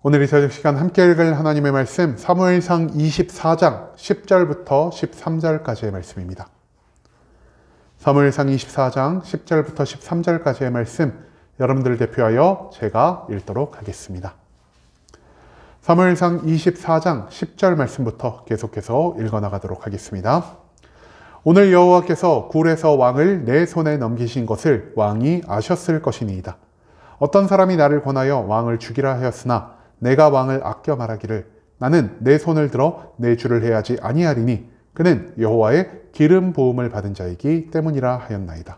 오늘 이 저녁 시간 함께 읽을 하나님의 말씀 사무엘상 24장 10절부터 13절까지의 말씀입니다. 사무엘상 24장 10절부터 13절까지의 말씀 여러분들을 대표하여 제가 읽도록 하겠습니다. 사무엘상 24장 10절 말씀부터 계속해서 읽어나가도록 하겠습니다. 오늘 여호와께서 굴에서 왕을 내 손에 넘기신 것을 왕이 아셨을 것이니이다. 어떤 사람이 나를 권하여 왕을 죽이라 하였으나 내가 왕을 아껴 말하기를 나는 내 손을 들어 내 주를 해야지 아니하리니 그는 여호와의 기름 부음을 받은 자이기 때문이라 하였나이다.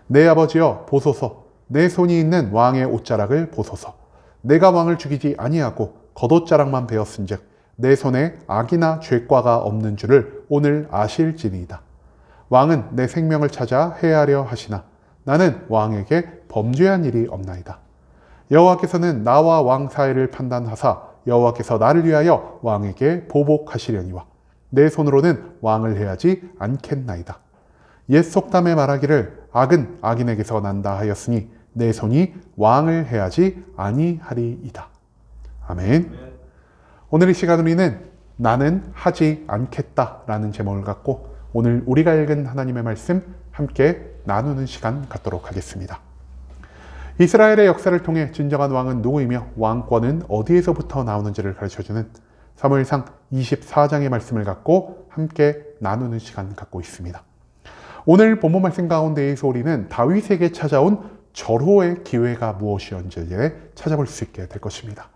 내 아버지여 보소서, 내 손이 있는 왕의 옷자락을 보소서. 내가 왕을 죽이지 아니하고 겉옷자락만 베었은즉 내 손에 악이나 죄과가 없는 줄을 오늘 아실지니이다. 왕은 내 생명을 찾아 해하려 하시나 나는 왕에게 범죄한 일이 없나이다. 여호와께서는 나와 왕 사이를 판단하사 여호와께서 나를 위하여 왕에게 보복하시려니와 내 손으로는 왕을 해하지 않겠나이다. 옛 속담에 말하기를 악은 악인에게서 난다 하였으니 내 손이 왕을 해하지 아니하리이다. 아멘. 오늘 이 시간 우리는 나는 하지 않겠다라는 제목을 갖고 오늘 우리가 읽은 하나님의 말씀 함께 나누는 시간 갖도록 하겠습니다. 이스라엘의 역사를 통해 진정한 왕은 누구이며 왕권은 어디에서부터 나오는지를 가르쳐주는 사무엘상 24장의 말씀을 갖고 함께 나누는 시간 갖고 있습니다. 오늘 본문 말씀 가운데에서 우리는 다윗에게 찾아온 절호의 기회가 무엇이었는지에 찾아볼 수 있게 될 것입니다.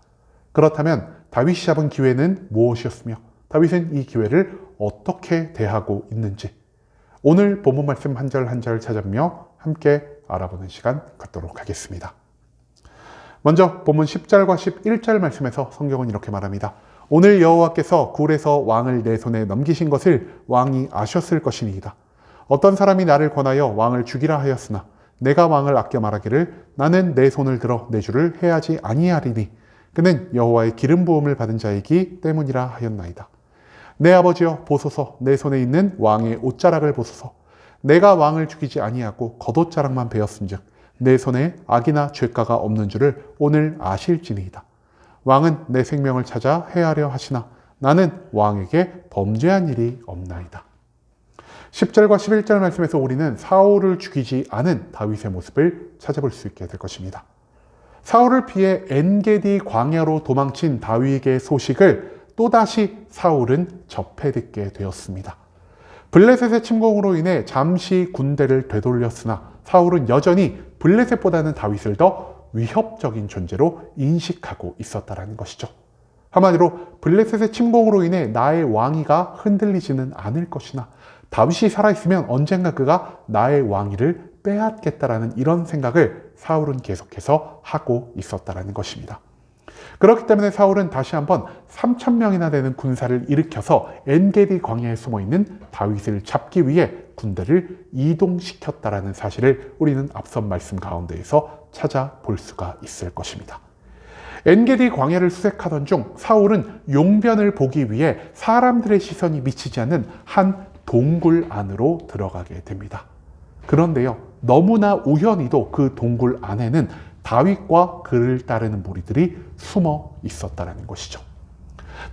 그렇다면 다윗이 잡은 기회는 무엇이었으며 다윗은 이 기회를 어떻게 대하고 있는지 오늘 본문 말씀 한 절 한 절 찾아보며 함께 알아보는 시간 갖도록 하겠습니다. 먼저 본문 10절과 11절 말씀에서 성경은 이렇게 말합니다. 오늘 여호와께서 굴에서 왕을 내 손에 넘기신 것을 왕이 아셨을 것이니이다. 어떤 사람이 나를 권하여 왕을 죽이라 하였으나 내가 왕을 아껴 말하기를 나는 내 손을 들어 내 주를 해하지 아니하리니 그는 여호와의 기름 부음을 받은 자이기 때문이라 하였나이다. 내 아버지여 보소서, 내 손에 있는 왕의 옷자락을 보소서. 내가 왕을 죽이지 아니하고 겉옷자락만 베었은즉 내 손에 악이나 죄가가 없는 줄을 오늘 아실지니이다. 왕은 내 생명을 찾아 해하려 하시나 나는 왕에게 범죄한 일이 없나이다. 10절과 11절 말씀에서 우리는 사울을 죽이지 않은 다윗의 모습을 찾아볼 수 있게 될 것입니다. 사울을 피해 엔게디 광야로 도망친 다윗의 소식을 또다시 사울은 접해 듣게 되었습니다. 블레셋의 침공으로 인해 잠시 군대를 되돌렸으나 사울은 여전히 블레셋보다는 다윗을 더 위협적인 존재로 인식하고 있었다는 것이죠. 한마디로 블레셋의 침공으로 인해 나의 왕위가 흔들리지는 않을 것이나 다윗이 살아있으면 언젠가 그가 나의 왕위를 빼앗겠다라는 이런 생각을 사울은 계속해서 하고 있었다는 것입니다. 그렇기 때문에 사울은 다시 한번 3,000명이나 되는 군사를 일으켜서 엔게디 광야에 숨어있는 다윗을 잡기 위해 군대를 이동시켰다라는 사실을 우리는 앞선 말씀 가운데에서 찾아볼 수가 있을 것입니다. 엔게디 광야를 수색하던 중 사울은 용변을 보기 위해 사람들의 시선이 미치지 않는 한 동굴 안으로 들어가게 됩니다. 그런데요, 너무나 우연히도 그 동굴 안에는 다윗과 그를 따르는 무리들이 숨어 있었다는 것이죠.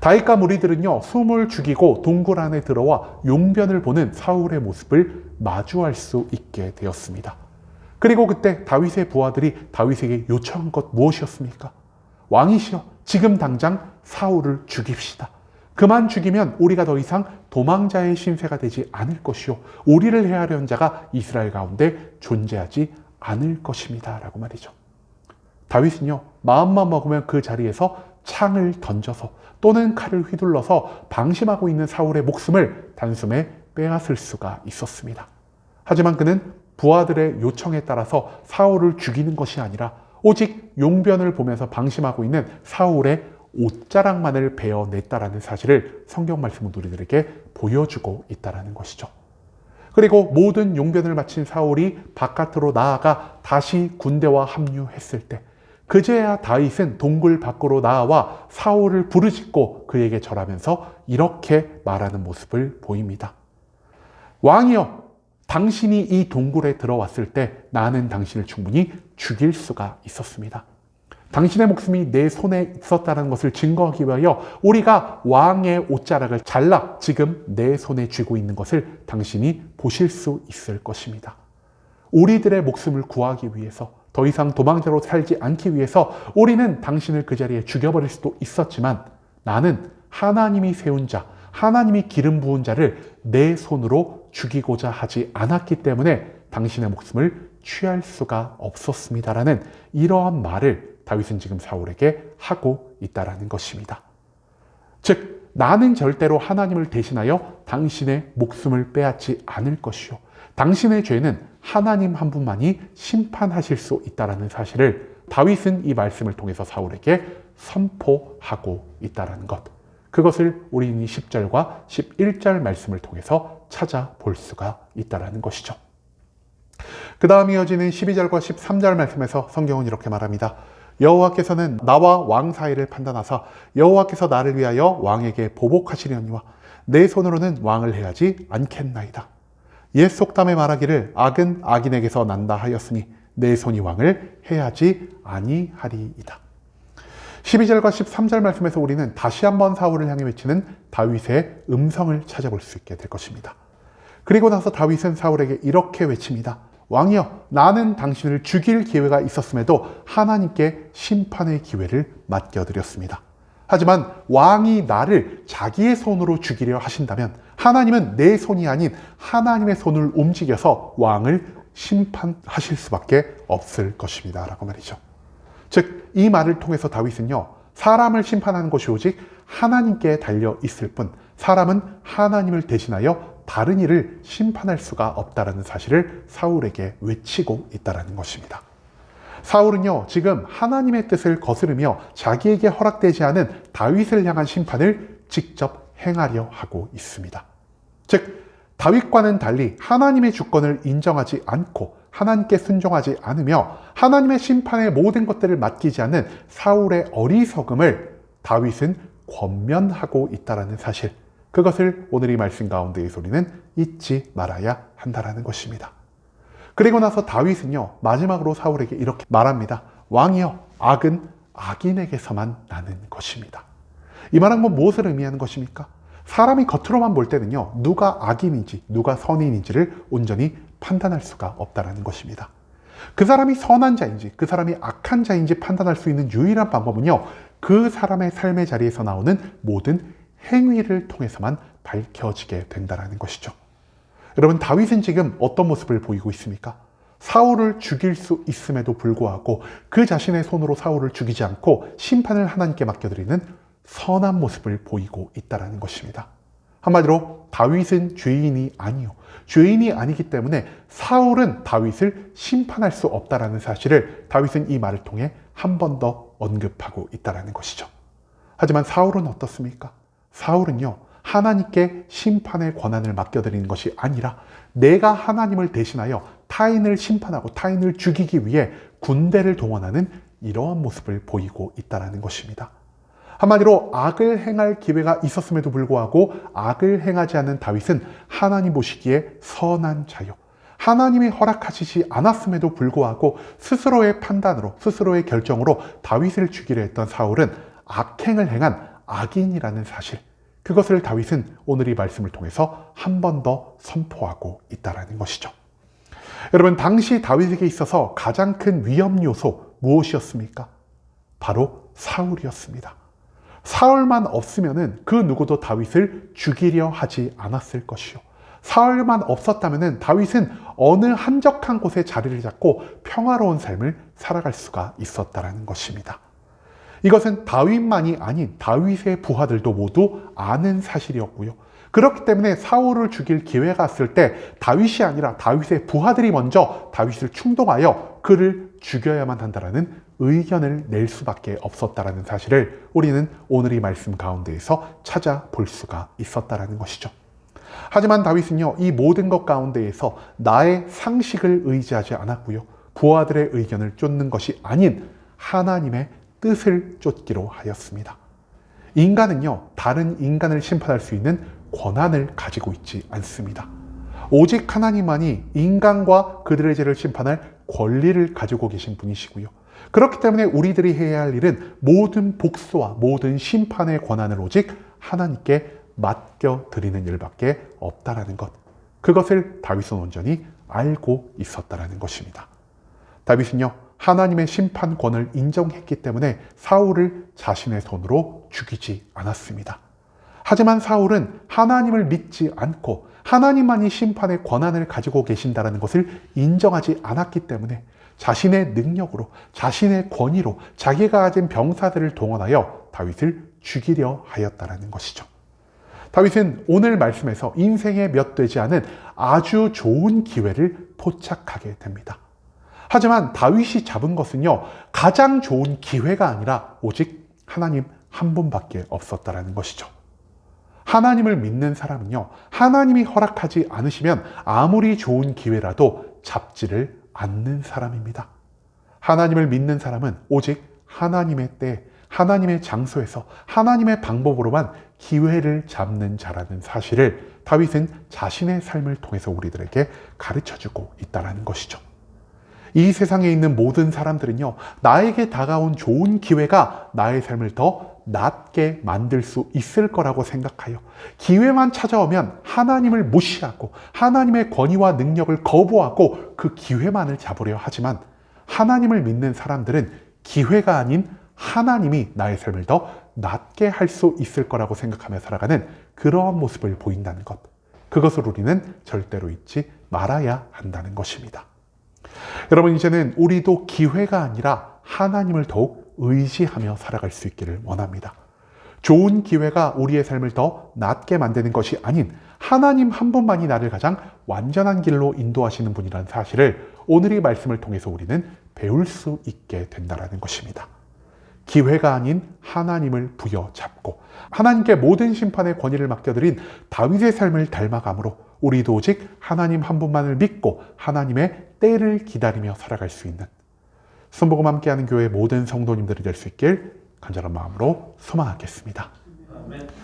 다윗과 무리들은요, 숨을 죽이고 동굴 안에 들어와 용변을 보는 사울의 모습을 마주할 수 있게 되었습니다. 그리고 그때 다윗의 부하들이 다윗에게 요청한 것 무엇이었습니까? 왕이시여, 지금 당장 사울을 죽입시다. 그만 죽이면 우리가 더 이상 도망자의 신세가 되지 않을 것이요, 우리를 해하려는 자가 이스라엘 가운데 존재하지 않을 것입니다 라고 말이죠. 다윗은요, 마음만 먹으면 그 자리에서 창을 던져서 또는 칼을 휘둘러서 방심하고 있는 사울의 목숨을 단숨에 빼앗을 수가 있었습니다. 하지만 그는 부하들의 요청에 따라서 사울을 죽이는 것이 아니라 오직 용변을 보면서 방심하고 있는 사울의 옷자락만을 베어냈다라는 사실을 성경 말씀은 우리들에게 보여주고 있다는 것이죠. 그리고 모든 용변을 마친 사울이 바깥으로 나아가 다시 군대와 합류했을 때 그제야 다윗은 동굴 밖으로 나와 사울을 부르짖고 그에게 절하면서 이렇게 말하는 모습을 보입니다. 왕이여, 당신이 이 동굴에 들어왔을 때 나는 당신을 충분히 죽일 수가 있었습니다. 당신의 목숨이 내 손에 있었다는 것을 증거하기 위하여 우리가 왕의 옷자락을 잘라 지금 내 손에 쥐고 있는 것을 당신이 보실 수 있을 것입니다. 우리들의 목숨을 구하기 위해서, 더 이상 도망자로 살지 않기 위해서 우리는 당신을 그 자리에 죽여버릴 수도 있었지만, 나는 하나님이 세운 자, 하나님이 기름 부은 자를 내 손으로 죽이고자 하지 않았기 때문에 당신의 목숨을 취할 수가 없었습니다라는 이러한 말을 다윗은 지금 사울에게 하고 있다라는 것입니다. 즉, 나는 절대로 하나님을 대신하여 당신의 목숨을 빼앗지 않을 것이요, 당신의 죄는 하나님 한 분만이 심판하실 수 있다라는 사실을 다윗은 이 말씀을 통해서 사울에게 선포하고 있다라는 것, 그것을 우리는 이 10절과 11절 말씀을 통해서 찾아볼 수가 있다라는 것이죠. 그 다음 이어지는 12절과 13절 말씀에서 성경은 이렇게 말합니다. 여호와께서는 나와 왕 사이를 판단하사 여호와께서 나를 위하여 왕에게 보복하시려니와 내 손으로는 왕을 해하지 않겠나이다. 옛 속담에 말하기를 악은 악인에게서 난다 하였으니 내 손이 왕을 해하지 아니하리이다. 12절과 13절 말씀에서 우리는 다시 한번 사울을 향해 외치는 다윗의 음성을 찾아볼 수 있게 될 것입니다. 그리고 나서 다윗은 사울에게 이렇게 외칩니다. 왕이여, 나는 당신을 죽일 기회가 있었음에도 하나님께 심판의 기회를 맡겨드렸습니다. 하지만 왕이 나를 자기의 손으로 죽이려 하신다면 하나님은 내 손이 아닌 하나님의 손을 움직여서 왕을 심판하실 수밖에 없을 것입니다 라고 말이죠. 즉, 이 말을 통해서 다윗은요, 사람을 심판하는 것이 오직 하나님께 달려 있을 뿐 사람은 하나님을 대신하여 다른 이를 심판할 수가 없다라는 사실을 사울에게 외치고 있다는 것입니다. 사울은요, 지금 하나님의 뜻을 거스르며 자기에게 허락되지 않은 다윗을 향한 심판을 직접 행하려 하고 있습니다. 즉, 다윗과는 달리 하나님의 주권을 인정하지 않고 하나님께 순종하지 않으며 하나님의 심판의 모든 것들을 맡기지 않는 사울의 어리석음을 다윗은 권면하고 있다는 사실, 그것을 오늘 이 말씀 가운데에서 우리는 잊지 말아야 한다는 것입니다. 그리고 나서 다윗은요, 마지막으로 사울에게 이렇게 말합니다. 왕이여, 악은 악인에게서만 나는 것입니다. 이 말은 무엇을 의미하는 것입니까? 사람이 겉으로만 볼 때는요, 누가 악인인지 누가 선인인지를 온전히 판단할 수가 없다는 것입니다. 그 사람이 선한 자인지 그 사람이 악한 자인지 판단할 수 있는 유일한 방법은요, 그 사람의 삶의 자리에서 나오는 모든 행위를 통해서만 밝혀지게 된다는 것이죠. 여러분, 다윗은 지금 어떤 모습을 보이고 있습니까? 사울을 죽일 수 있음에도 불구하고 그 자신의 손으로 사울을 죽이지 않고 심판을 하나님께 맡겨드리는 선한 모습을 보이고 있다는 것입니다. 한마디로 다윗은 죄인이 아니요, 죄인이 아니기 때문에 사울은 다윗을 심판할 수 없다는 사실을 다윗은 이 말을 통해 한 번 더 언급하고 있다는 것이죠. 하지만 사울은 어떻습니까? 사울은요, 하나님께 심판의 권한을 맡겨드리는 것이 아니라 내가 하나님을 대신하여 타인을 심판하고 타인을 죽이기 위해 군대를 동원하는 이러한 모습을 보이고 있다는 것입니다. 한마디로 악을 행할 기회가 있었음에도 불구하고 악을 행하지 않는 다윗은 하나님 보시기에 선한 자요, 하나님이 허락하시지 않았음에도 불구하고 스스로의 판단으로, 스스로의 결정으로 다윗을 죽이려 했던 사울은 악행을 행한 악인이라는 사실, 그것을 다윗은 오늘 이 말씀을 통해서 한 번 더 선포하고 있다는 것이죠. 여러분, 당시 다윗에게 있어서 가장 큰 위험 요소 무엇이었습니까? 바로 사울이었습니다. 사울만 없으면은 그 누구도 다윗을 죽이려 하지 않았을 것이요, 사울만 없었다면은 다윗은 어느 한적한 곳에 자리를 잡고 평화로운 삶을 살아갈 수가 있었다는 것입니다. 이것은 다윗만이 아닌 다윗의 부하들도 모두 아는 사실이었고요. 그렇기 때문에 사울을 죽일 기회가 왔을 때 다윗이 아니라 다윗의 부하들이 먼저 다윗을 충동하여 그를 죽여야만 한다는 의견을 낼 수밖에 없었다는 사실을 우리는 오늘 이 말씀 가운데에서 찾아볼 수가 있었다는 것이죠. 하지만 다윗은요, 이 모든 것 가운데에서 나의 상식을 의지하지 않았고요, 부하들의 의견을 쫓는 것이 아닌 하나님의 뜻을 쫓기로 하였습니다. 인간은요, 다른 인간을 심판할 수 있는 권한을 가지고 있지 않습니다. 오직 하나님만이 인간과 그들의 죄를 심판할 권리를 가지고 계신 분이시고요, 그렇기 때문에 우리들이 해야 할 일은 모든 복수와 모든 심판의 권한을 오직 하나님께 맡겨드리는 일밖에 없다라는 것. 그것을 다윗은 온전히 알고 있었다라는 것입니다. 다윗은요, 하나님의 심판권을 인정했기 때문에 사울을 자신의 손으로 죽이지 않았습니다. 하지만 사울은 하나님을 믿지 않고 하나님만이 심판의 권한을 가지고 계신다는 것을 인정하지 않았기 때문에 자신의 능력으로, 자신의 권위로 자기가 가진 병사들을 동원하여 다윗을 죽이려 하였다는 것이죠. 다윗은 오늘 말씀에서 인생에 몇 되지 않은 아주 좋은 기회를 포착하게 됩니다. 하지만 다윗이 잡은 것은요, 가장 좋은 기회가 아니라 오직 하나님 한 분밖에 없었다는 것이죠. 하나님을 믿는 사람은요, 하나님이 허락하지 않으시면 아무리 좋은 기회라도 잡지를 않는 사람입니다. 하나님을 믿는 사람은 오직 하나님의 때, 하나님의 장소에서 하나님의 방법으로만 기회를 잡는 자라는 사실을 다윗은 자신의 삶을 통해서 우리들에게 가르쳐주고 있다는 것이죠. 이 세상에 있는 모든 사람들은요, 나에게 다가온 좋은 기회가 나의 삶을 더 낫게 만들 수 있을 거라고 생각하여 기회만 찾아오면 하나님을 무시하고 하나님의 권위와 능력을 거부하고 그 기회만을 잡으려 하지만 하나님을 믿는 사람들은 기회가 아닌 하나님이 나의 삶을 더 낫게 할 수 있을 거라고 생각하며 살아가는 그러한 모습을 보인다는 것. 그것을 우리는 절대로 잊지 말아야 한다는 것입니다. 여러분, 이제는 우리도 기회가 아니라 하나님을 더욱 의지하며 살아갈 수 있기를 원합니다. 좋은 기회가 우리의 삶을 더 낫게 만드는 것이 아닌 하나님 한 분만이 나를 가장 완전한 길로 인도하시는 분이라는 사실을 오늘의 말씀을 통해서 우리는 배울 수 있게 된다는 것입니다. 기회가 아닌 하나님을 부여잡고 하나님께 모든 심판의 권위를 맡겨드린 다윗의 삶을 닮아감으로 우리도 오직 하나님 한 분만을 믿고 하나님의 때를 기다리며 살아갈 수 있는 순복음 함께하는 교회 모든 성도님들이 될 수 있길 간절한 마음으로 소망하겠습니다. 아멘.